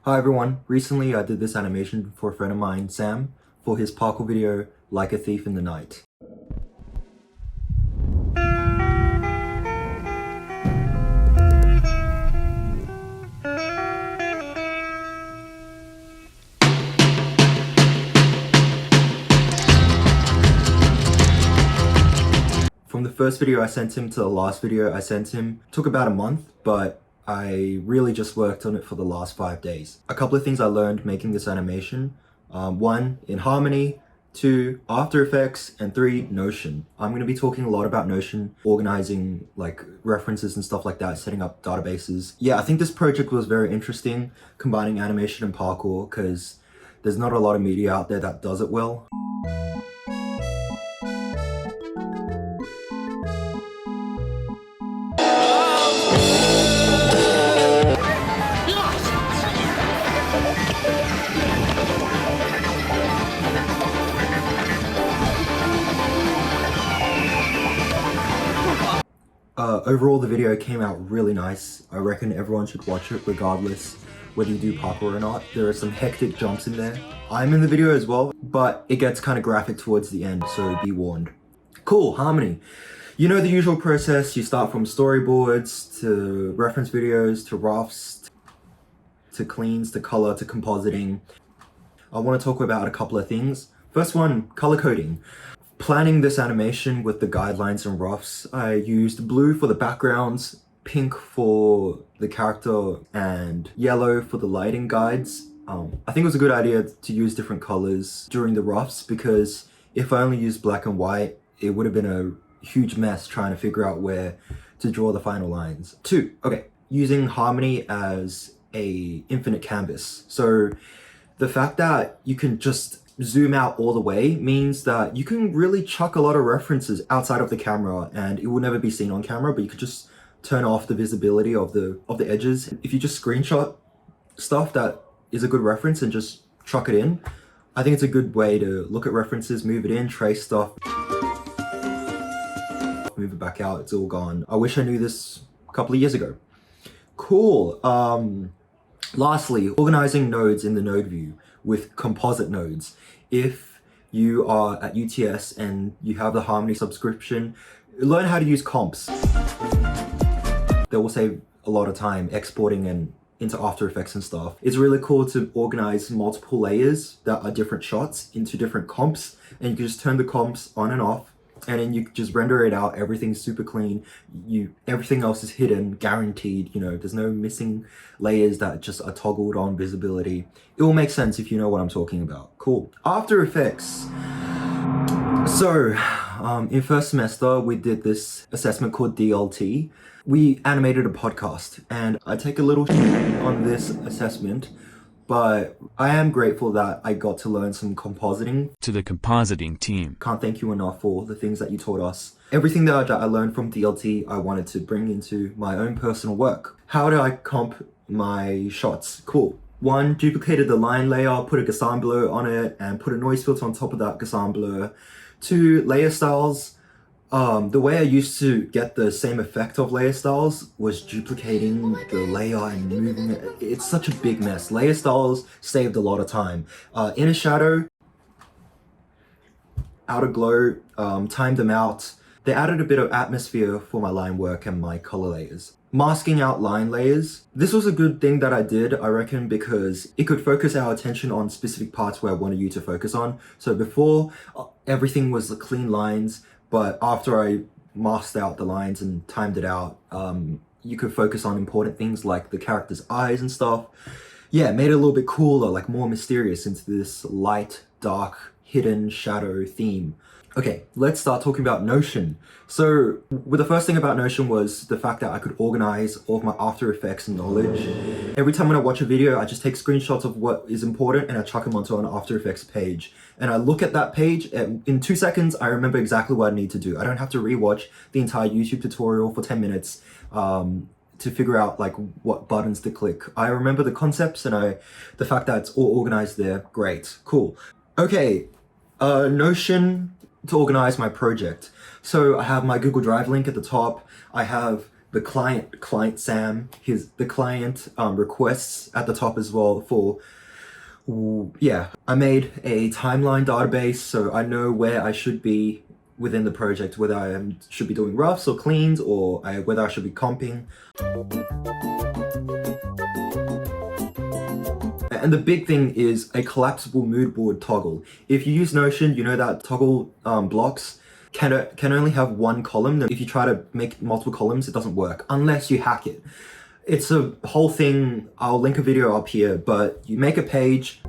Hi everyone, recently I did this animation for a friend of mine, Sam, for his parkour video, Like a Thief in the Night. From the first video I sent him to the last video I sent him, took about a month, but I really just worked on it for the last 5 days. A couple of things I learned making this animation. 1, in Harmony. 2, After Effects, and 3, Notion. I'm going to be talking a lot about Notion, organizing like references and stuff like that, setting up databases. Yeah, I think this project was very interesting, combining animation and parkour, because there's not a lot of media out there that does it well. Overall, the video came out really nice. I reckon everyone should watch it regardless whether you do parkour or not. There are some hectic jumps in there. I'm in the video as well, but it gets kind of graphic towards the end, so be warned. Cool, Harmony. You know the usual process. You start from storyboards, to reference videos, to roughs, to cleans, to color, to compositing. I want to talk about a couple of things. First one, color coding. Planning this animation with the guidelines and roughs, I used blue for the backgrounds, pink for the character, and yellow for the lighting guides. I think it was a good idea to use different colors during the roughs, because if I only used black and white, it would have been a huge mess trying to figure out where to draw the final lines. 2, using Harmony as a infinite canvas. So the fact that you can just zoom out all the way means that you can really chuck a lot of references outside of the camera and it will never be seen on camera, but you could just turn off the visibility of the edges. If you just screenshot stuff that is a good reference and just chuck it in, I think it's a good way to look at references, move it in, trace stuff, move it back out, it's all gone. I wish I knew this a couple of years ago. Cool. Lastly, organizing nodes in the node view with composite nodes. If you are at UTS and you have the Harmony subscription, learn how to use comps. That will save a lot of time exporting and into After Effects and stuff. It's really cool to organize multiple layers that are different shots into different comps, and you can just turn the comps on and off, and then you just render it out. Everything's super clean. Everything else is hidden, guaranteed. You know, there's no missing layers that just are toggled on visibility. It will make sense if you know what I'm talking about. Cool. After Effects. So, in first semester, we did this assessment called DLT. We animated a podcast, and I take a little on this assessment, but I am grateful that I got to learn some compositing. To the compositing team, Can't thank you enough for the things that you taught us. Everything that I learned from DLT, I wanted to bring into my own personal work. How do I comp my shots? Cool. 1, duplicated the line layer, put a Gassan blur on it, and put a noise filter on top of that Gassan blur. 2, layer styles. The way I used to get the same effect of layer styles was duplicating the layer and moving it. It's such a big mess. Layer styles saved a lot of time. Inner shadow, outer glow, timed them out. They added a bit of atmosphere for my line work and my color layers. Masking out line layers. This was a good thing that I did, I reckon, because it could focus our attention on specific parts where I wanted you to focus on. So before, everything was clean lines, but after I masked out the lines and timed it out, you could focus on important things like the character's eyes and stuff. Yeah, it made it a little bit cooler, like more mysterious into this light, dark, hidden shadow theme. Okay, let's start talking about Notion. So, the first thing about Notion was the fact that I could organize all of my After Effects knowledge. Every time when I watch a video, I just take screenshots of what is important and I chuck them onto an After Effects page. And I look at that page, and in 2 seconds, I remember exactly what I need to do. I don't have to rewatch the entire YouTube tutorial for 10 minutes to figure out like what buttons to click. I remember the concepts and the fact that it's all organized there. Great, cool. Okay, Notion to organize my project. So I have my Google Drive link at the top. I have the client Sam, the client requests at the top as well for, yeah. I made a timeline database so I know where I should be within the project, whether I should be doing roughs or cleans, or whether I should be comping. And the big thing is a collapsible mood board toggle. If you use Notion, you know that toggle blocks can only have one column. If you try to make multiple columns, it doesn't work unless you hack it. It's a whole thing. I'll link a video up here, but you make a page,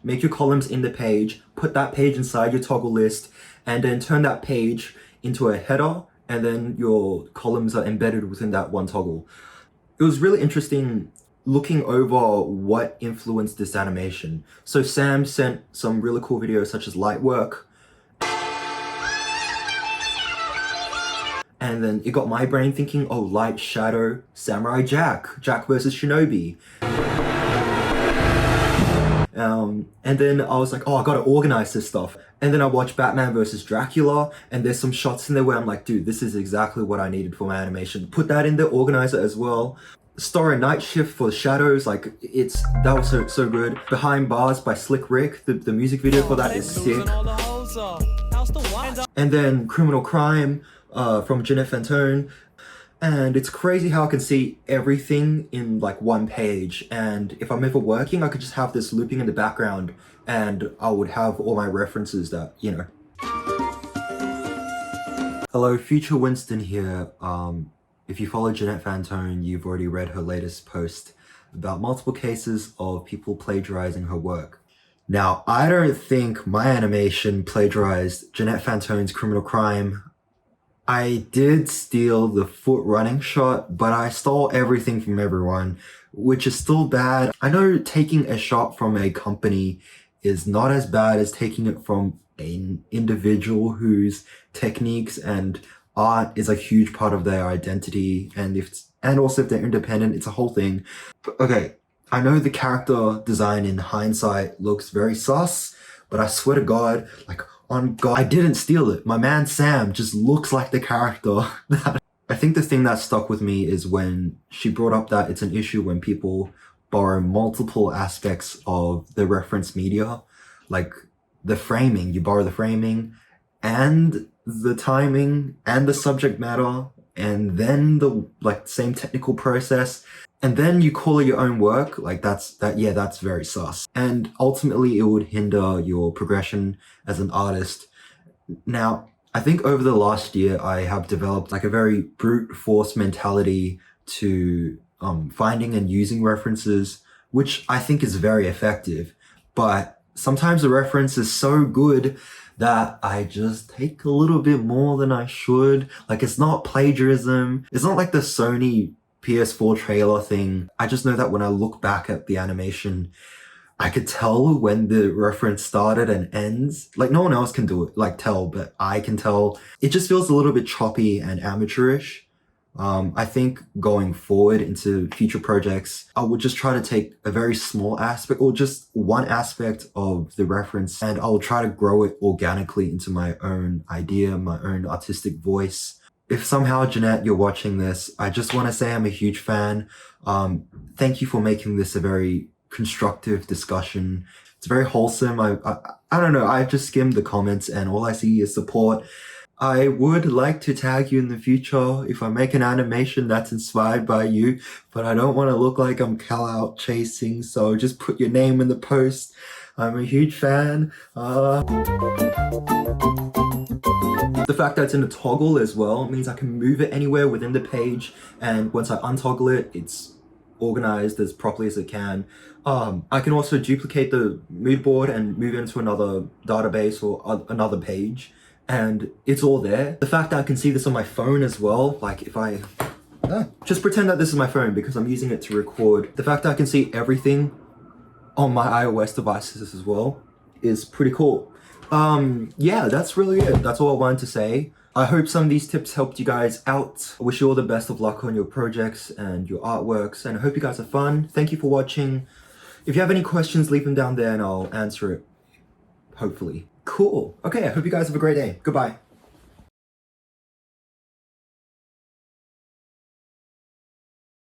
make your columns in the page, put that page inside your toggle list, and then turn that page into a header, and then your columns are embedded within that one toggle. It was really interesting looking over what influenced this animation. So Sam sent some really cool videos such as Lightwork. And then it got my brain thinking, oh, Light, Shadow, Samurai Jack versus Shinobi. And then I was like, oh, I gotta organize this stuff. And then I watched Batman versus Dracula, and there's some shots in there where I'm like, dude, this is exactly what I needed for my animation. Put that in the organizer as well. Starry Night Shift for shadows, like that was so good. Behind Bars by Slick Rick, the music video for that is sick. And then Criminal Crime from Jeanette Fantone. And it's crazy how I can see everything in like one page. And if I'm ever working, I could just have this looping in the background and I would have all my references that, you know. Hello, Future Winston here. If you follow Jeanette Fantone, you've already read her latest post about multiple cases of people plagiarizing her work. Now, I don't think my animation plagiarized Jeanette Fantone's Criminal Crime. I did steal the foot running shot, but I stole everything from everyone, which is still bad. I know taking a shot from a company is not as bad as taking it from an individual whose techniques and art is a huge part of their identity, and also if they're independent, it's a whole thing. But, okay, I know the character design in hindsight looks very sus, but I swear to God, like, on God, I didn't steal it. My man Sam just looks like the character. I think the thing that stuck with me is when she brought up that it's an issue when people borrow multiple aspects of the reference media, like the framing. You borrow the framing and the timing and the subject matter, and then the same technical process, and then you call it your own work. Like that's very sus. And ultimately it would hinder your progression as an artist. Now, I think over the last year, I have developed like a very brute force mentality to finding and using references, which I think is very effective. But sometimes the reference is so good that I just take a little bit more than I should. Like, it's not plagiarism. It's not like the Sony PS4 trailer thing. I just know that when I look back at the animation, I could tell when the reference started and ends. Like, no one else can do it, tell, but I can tell. It just feels a little bit choppy and amateurish. I think going forward into future projects, I would just try to take a very small aspect or just one aspect of the reference, and I will try to grow it organically into my own idea, my own artistic voice. If somehow, Jeanette, you're watching this, I just want to say I'm a huge fan. Thank you for making this a very constructive discussion. It's very wholesome. I don't know, I just skimmed the comments and all I see is support. I would like to tag you in the future if I make an animation that's inspired by you, but I don't want to look like I'm clout chasing, so just put your name in the post. I'm a huge fan. The fact that it's in a toggle as well means I can move it anywhere within the page, and once I untoggle it, it's organized as properly as it can. I can also duplicate the mood board and move it into another database or another page, and it's all there. The fact that I can see this on my phone as well, like if I just pretend that this is my phone because I'm using it to record. The fact that I can see everything on my iOS devices as well is pretty cool. Yeah, that's really it. That's all I wanted to say. I hope some of these tips helped you guys out. I wish you all the best of luck on your projects and your artworks, and I hope you guys have fun. Thank you for watching. If you have any questions, leave them down there and I'll answer it, hopefully. Cool. Okay, I hope you guys have a great day. Goodbye.